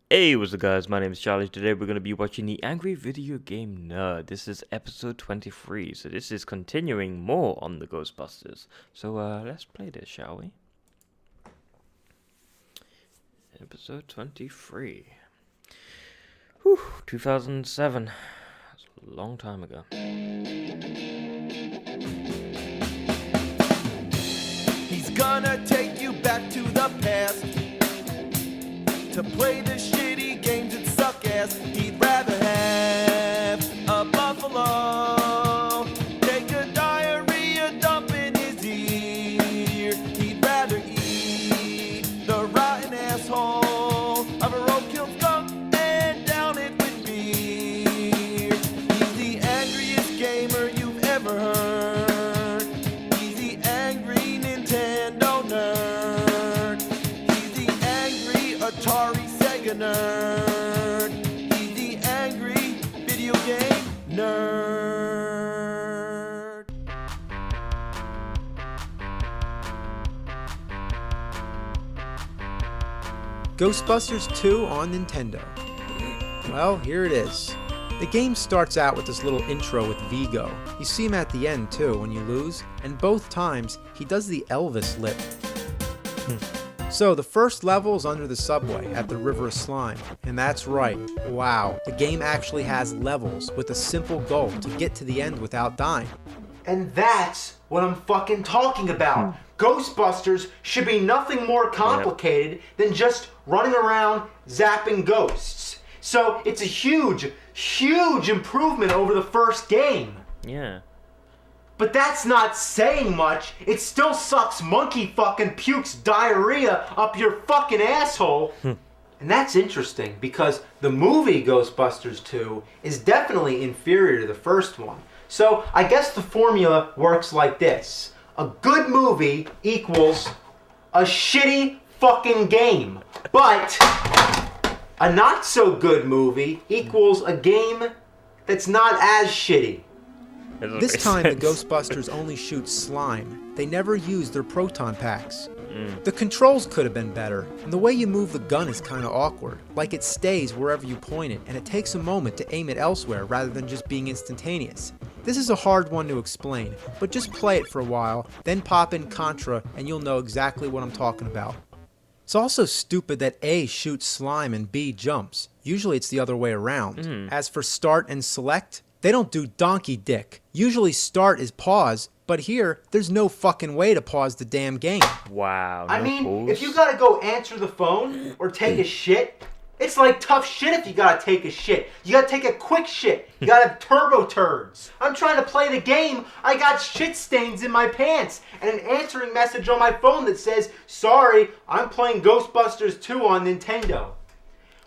Hey, what's up guys, my name is Charlie. Today we're going to be watching the Angry Video Game Nerd. This is episode 23, so this is continuing more on the Ghostbusters. So let's play this, shall we? Episode 23. Whew, 2007. That's a long time ago. He's gonna take you back to the past to play the shitty games that suck ass. He'd rather have a buffalo take a diarrhea dump in his ear. He'd rather eat the rotten asshole of a roadkill skunk and down it with beer. He's the angriest gamer you've ever heard. He's the angry Nintendo nerd. He's the angry Atari Sega nerd. He's the angry video game nerd. Ghostbusters 2 on Nintendo. Well, here it is. The game starts out with this little intro with Vigo. You see him at the end too when you lose, and both times he does the Elvis lip. So the first level is under the subway at the River of Slime, and that's right, wow, the game actually has levels with a simple goal to get to the end without dying. And that's what I'm fucking talking about. Ghostbusters should be nothing more complicated than just running around zapping ghosts. So it's a huge, huge improvement over the first game. Yeah. But that's not saying much. It still sucks monkey fucking pukes diarrhea up your fucking asshole. And that's interesting because the movie Ghostbusters 2 is definitely inferior to the first one. So I guess the formula works like this. A good movie equals a shitty fucking game. But a not so good movie equals a game that's not as shitty. This time the Ghostbusters only shoot slime. They never use their proton packs. The controls could have been better, and the way you move the gun is kinda awkward. Like it stays wherever you point it, and it takes a moment to aim it elsewhere rather than just being instantaneous. This is a hard one to explain, but just play it for a while, then pop in Contra and you'll know exactly what I'm talking about. It's also stupid that A shoots slime and B jumps. Usually it's the other way around. As for start and select, they don't do donkey dick. Usually start is pause, but here, there's no fucking way to pause the damn game. Wow. I no mean, pause. if you gotta go answer the phone or take a shit, it's like tough shit if you gotta take a shit. You gotta take a quick shit. You gotta have turbo turds. I'm trying to play the game. I got shit stains in my pants and an answering message on my phone that says, "Sorry, I'm playing Ghostbusters 2 on Nintendo."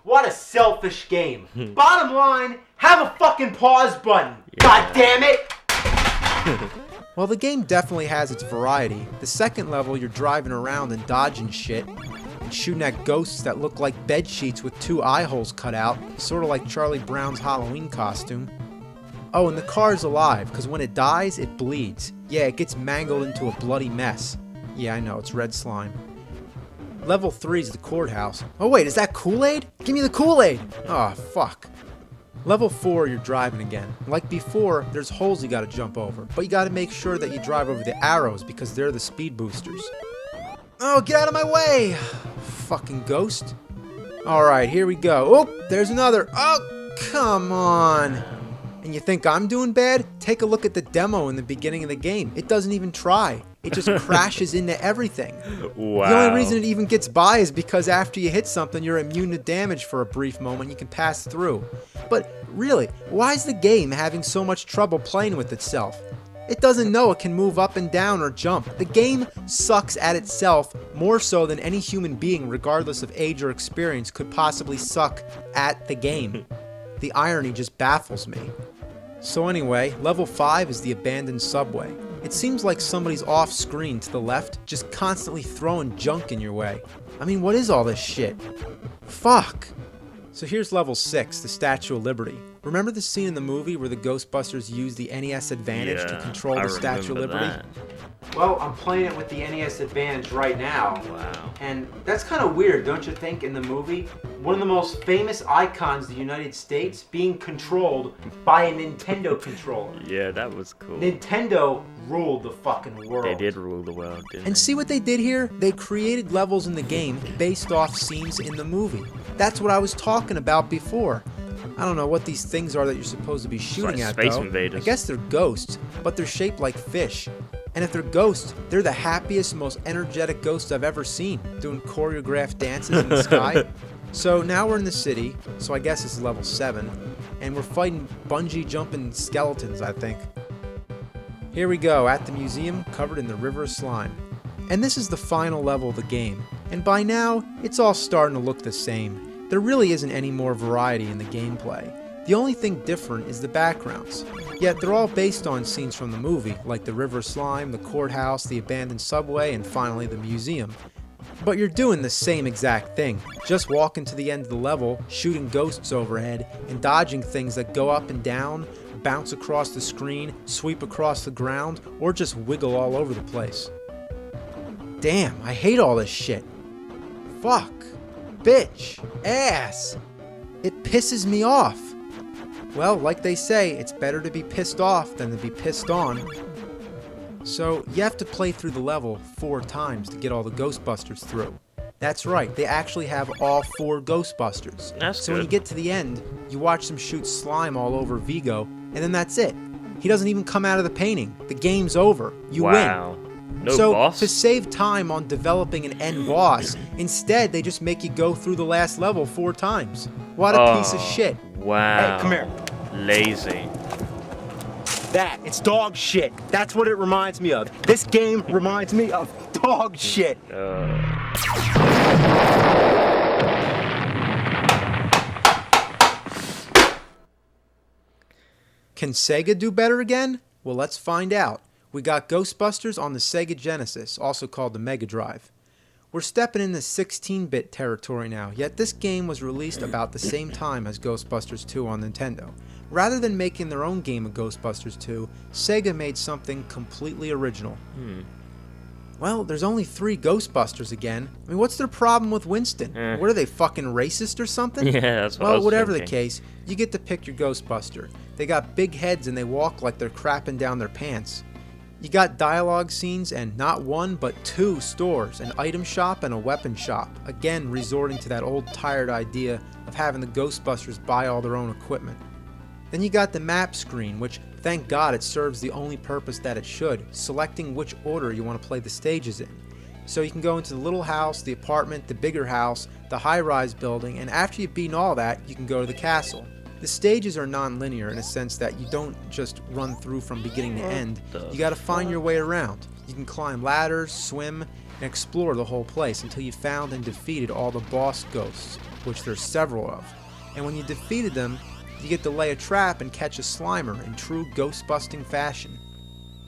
What a selfish game. Bottom line, have a fucking pause button. God damn it! Well, the game definitely has its variety. The second level, you're driving around and dodging shit, and shooting at ghosts that look like bed sheets with 2 eye holes cut out, sort of like Charlie Brown's Halloween costume. Oh, and the car's alive, because when it dies, it bleeds. Yeah, it gets mangled into a bloody mess. Yeah, I know, it's red slime. Level 3 is the courthouse. Oh wait, is that Kool-Aid? Give me the Kool-Aid! Oh, fuck. Level 4, you're driving again. Like before, there's holes you gotta jump over, but you gotta make sure that you drive over the arrows because they're the speed boosters. Oh, get out of my way! Fucking ghost. Alright, here we go. Oh, there's another. Oh, come on. And you think I'm doing bad? Take a look at the demo in the beginning of the game. It doesn't even try. It just crashes into everything. Wow. The only reason it even gets by is because after you hit something, you're immune to damage for a brief moment. You can pass through. But really, why is the game having so much trouble playing with itself? It doesn't know it can move up and down or jump. The game sucks at itself more so than any human being, regardless of age or experience, could possibly suck at the game. The irony just baffles me. So anyway, level 5 is the abandoned subway. It seems like somebody's off screen to the left, just constantly throwing junk in your way. I mean, what is all this shit? Fuck! So here's level 6, the Statue of Liberty. Remember the scene in the movie where the Ghostbusters use the NES Advantage to control the Statue of Liberty? Well, I'm playing it with the NES Advantage right now. Wow. And that's kind of weird, don't you think, in the movie? One of the most famous icons of the United States being controlled by a Nintendo controller. Yeah, that was cool. Nintendo ruled the fucking world. They did rule the world, didn't And they? see what they did here? They created levels in the game based off scenes in the movie. That's what I was talking about before. I don't know what these things are that you're supposed to be shooting like at, Space though. Invaders. I guess they're ghosts, but they're shaped like fish. And if they're ghosts, they're the happiest, most energetic ghosts I've ever seen, doing choreographed dances in the sky. So now we're in the city, so I guess it's level 7, and we're fighting bungee jumping skeletons, I think. Here we go, at the museum, covered in the river of slime. And this is the final level of the game, and by now, it's all starting to look the same. There really isn't any more variety in the gameplay. The only thing different is the backgrounds. Yet they're all based on scenes from the movie, like the river slime, the courthouse, the abandoned subway, and finally the museum. But you're doing the same exact thing, just walking to the end of the level, shooting ghosts overhead, and dodging things that go up and down, bounce across the screen, sweep across the ground, or just wiggle all over the place. Damn, I hate all this shit. Fuck. Bitch. Ass. It pisses me off. Well, like they say, it's better to be pissed off than to be pissed on. So, you have to play through the level 4 times to get all the Ghostbusters through. That's right, they actually have all 4 Ghostbusters. That's so when you good. get to the end, you watch them shoot slime all over Vigo, and then that's it. He doesn't even come out of the painting. The game's over. You Wow. win. No So, boss? to save time on developing an end boss, instead they just make you go through the last level 4 times. What a piece of shit. Wow. Hey, come here. Lazy. That, it's dog shit. That's what it reminds me of. This game reminds me of dog shit. Can Sega do better again? Well, let's find out. We got Ghostbusters on the Sega Genesis, also called the Mega Drive. We're stepping into 16-bit territory now, yet this game was released about the same time as Ghostbusters 2 on Nintendo. Rather than making their own game of Ghostbusters 2, Sega made something completely original. Well, there's only 3 Ghostbusters again. I mean, what's their problem with Winston? What are they, fucking racist or something? Yeah, that's what I Well, was whatever the thinking. case, you get to pick your Ghostbuster. They got big heads and they walk like they're crapping down their pants. You got dialogue scenes and not 1 but 2 stores, an item shop and a weapon shop, again resorting to that old tired idea of having the Ghostbusters buy all their own equipment. Then you got the map screen, which thank God it serves the only purpose that it should, selecting which order you want to play the stages in. So you can go into the little house, the apartment, the bigger house, the high-rise building, and after you've beaten all that, you can go to the castle. The stages are non-linear in a sense that you don't just run through from beginning to end. You gotta find your way around. You can climb ladders, swim, and explore the whole place until you found and defeated all the boss ghosts, which there's several of. And when you defeated them, you get to lay a trap and catch a Slimer in true ghost-busting fashion.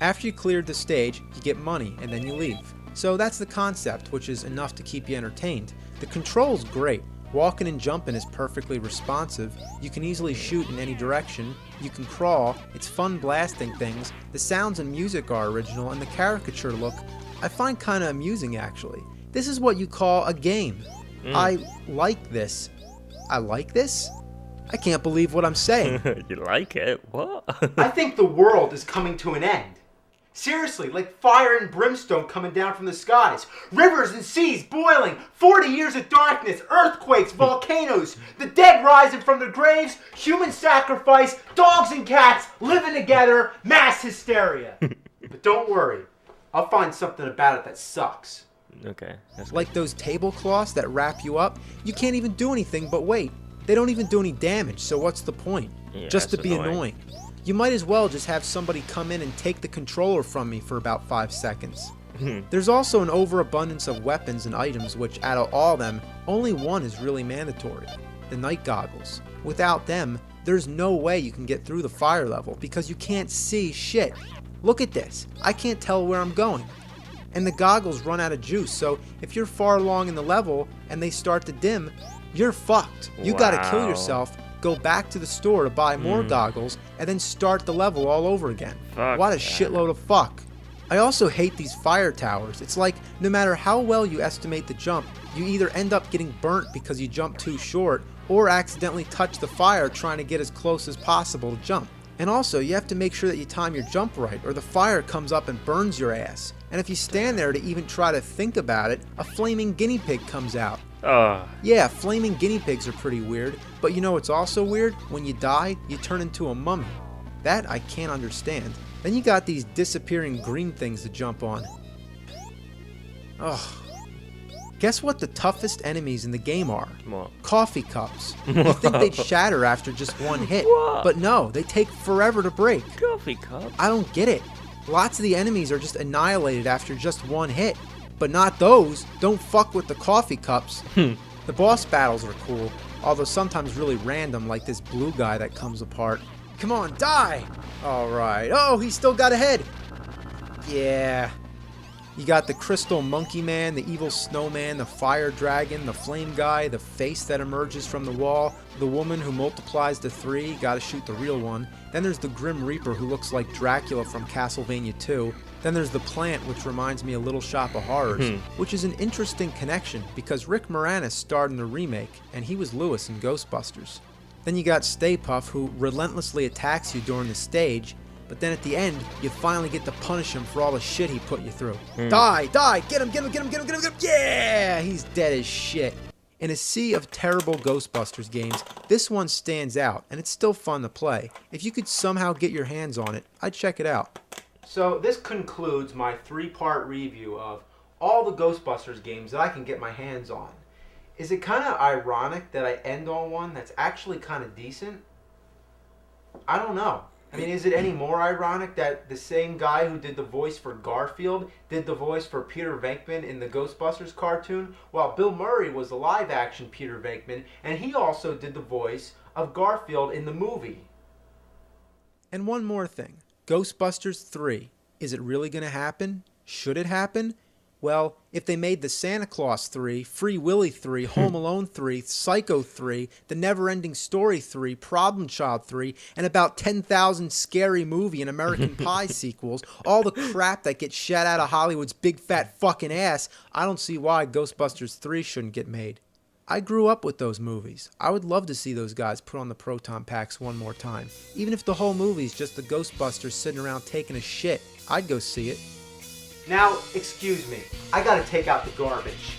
After you cleared the stage, you get money and then you leave. So that's the concept, which is enough to keep you entertained. The control's great. Walking and jumping is perfectly responsive, you can easily shoot in any direction, you can crawl, it's fun blasting things, the sounds and music are original, and the caricature look I find kinda amusing actually. This is what you call a game. I like this. I like this? I can't believe what I'm saying. You like it? What? I think the world is coming to an end. Seriously, like fire and brimstone coming down from the skies. Rivers and seas boiling. 40 years of darkness. Earthquakes, volcanoes. The dead rising from their graves. Human sacrifice. Dogs and cats living together. Mass hysteria. But don't worry. I'll find something about it that sucks. Okay. That's Like those tablecloths that wrap you up, you can't even do anything but wait. They don't even do any damage, so what's the point? Yeah, Just to that's be annoying. annoying. You might as well just have somebody come in and take the controller from me for about 5 seconds. There's also an overabundance of weapons and items which, out of all of them, only one is really mandatory. The night goggles. Without them, there's no way you can get through the fire level because you can't see shit. Look at this. I can't tell where I'm going. And the goggles run out of juice, so if you're far along in the level and they start to dim, you're fucked. You gotta kill Wow. yourself, go back to the store to buy more goggles, and then start the level all over again. Fuck What a that. shitload of fuck. I also hate these fire towers. It's like, no matter how well you estimate the jump, you either end up getting burnt because you jump too short, or accidentally touch the fire trying to get as close as possible to jump. And also, you have to make sure that you time your jump right, or the fire comes up and burns your ass. And if you stand there to even try to think about it, a flaming guinea pig comes out. Yeah, flaming guinea pigs are pretty weird, but you know what's also weird? When you die, you turn into a mummy. That I can't understand. Then you got these disappearing green things to jump on. Ugh. Guess what the toughest enemies in the game are? What? Coffee cups. You'd think they'd shatter after just one hit, What? but no, they take forever to break. Coffee cup? I don't get it. Lots of the enemies are just annihilated after just one hit, but not those. Don't fuck with the coffee cups. The boss battles are cool, although sometimes really random, like this blue guy that comes apart. Come on, die! Alright. Oh, he still got a head! Yeah. You got the crystal monkey man, the evil snowman, the fire dragon, the flame guy, the face that emerges from the wall, the woman who multiplies to 3, gotta shoot the real one. Then there's the Grim Reaper who looks like Dracula from Castlevania 2. Then there's the plant, which reminds me of Little Shop of Horrors, which is an interesting connection because Rick Moranis starred in the remake, and he was Lewis in Ghostbusters. Then you got Stay Puft, who relentlessly attacks you during the stage, but then at the end, you finally get to punish him for all the shit he put you through. Die! Die! Get him! Get him! Get him! Get him! Get him! Get him! Yeah! He's dead as shit. In a sea of terrible Ghostbusters games, this one stands out, and it's still fun to play. If you could somehow get your hands on it, I'd check it out. So this concludes my 3-part review of all the Ghostbusters games that I can get my hands on. Is it kind of ironic that I end on one that's actually kind of decent? I don't know. I mean, is it any more ironic that the same guy who did the voice for Garfield did the voice for Peter Venkman in the Ghostbusters cartoon, while Bill Murray was the live-action Peter Venkman, and he also did the voice of Garfield in the movie? And one more thing. Ghostbusters 3. Is it really going to happen? Should it happen? Well, if they made the Santa Claus 3, Free Willy 3, Home Alone 3, Psycho 3, The Never-Ending Story 3, Problem Child 3, and about 10,000 Scary Movie and American Pie sequels, all the crap that gets shat out of Hollywood's big fat fucking ass, I don't see why Ghostbusters 3 shouldn't get made. I grew up with those movies. I would love to see those guys put on the proton packs one more time. Even if the whole movie's just the Ghostbusters sitting around taking a shit, I'd go see it. Now, excuse me, I gotta take out the garbage.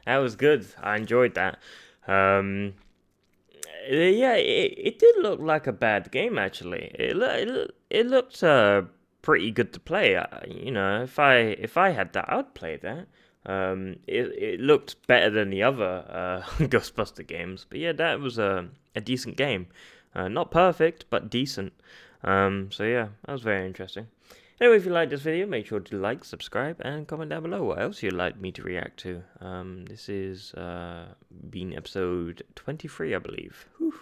That was good. I enjoyed that. Yeah, it did look like a bad game actually. It looked pretty good to play. You know, if I had that, I'd play that. It looked better than the other Ghostbuster games, but yeah, that was a decent game. Not perfect, but decent. So yeah, that was very interesting. Anyway, if you liked this video, make sure to like, subscribe, and comment down below what else you'd like me to react to. This is been episode 23, I believe. Whew.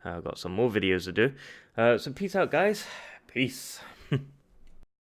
I've got some more videos to do. So peace out, guys. Peace.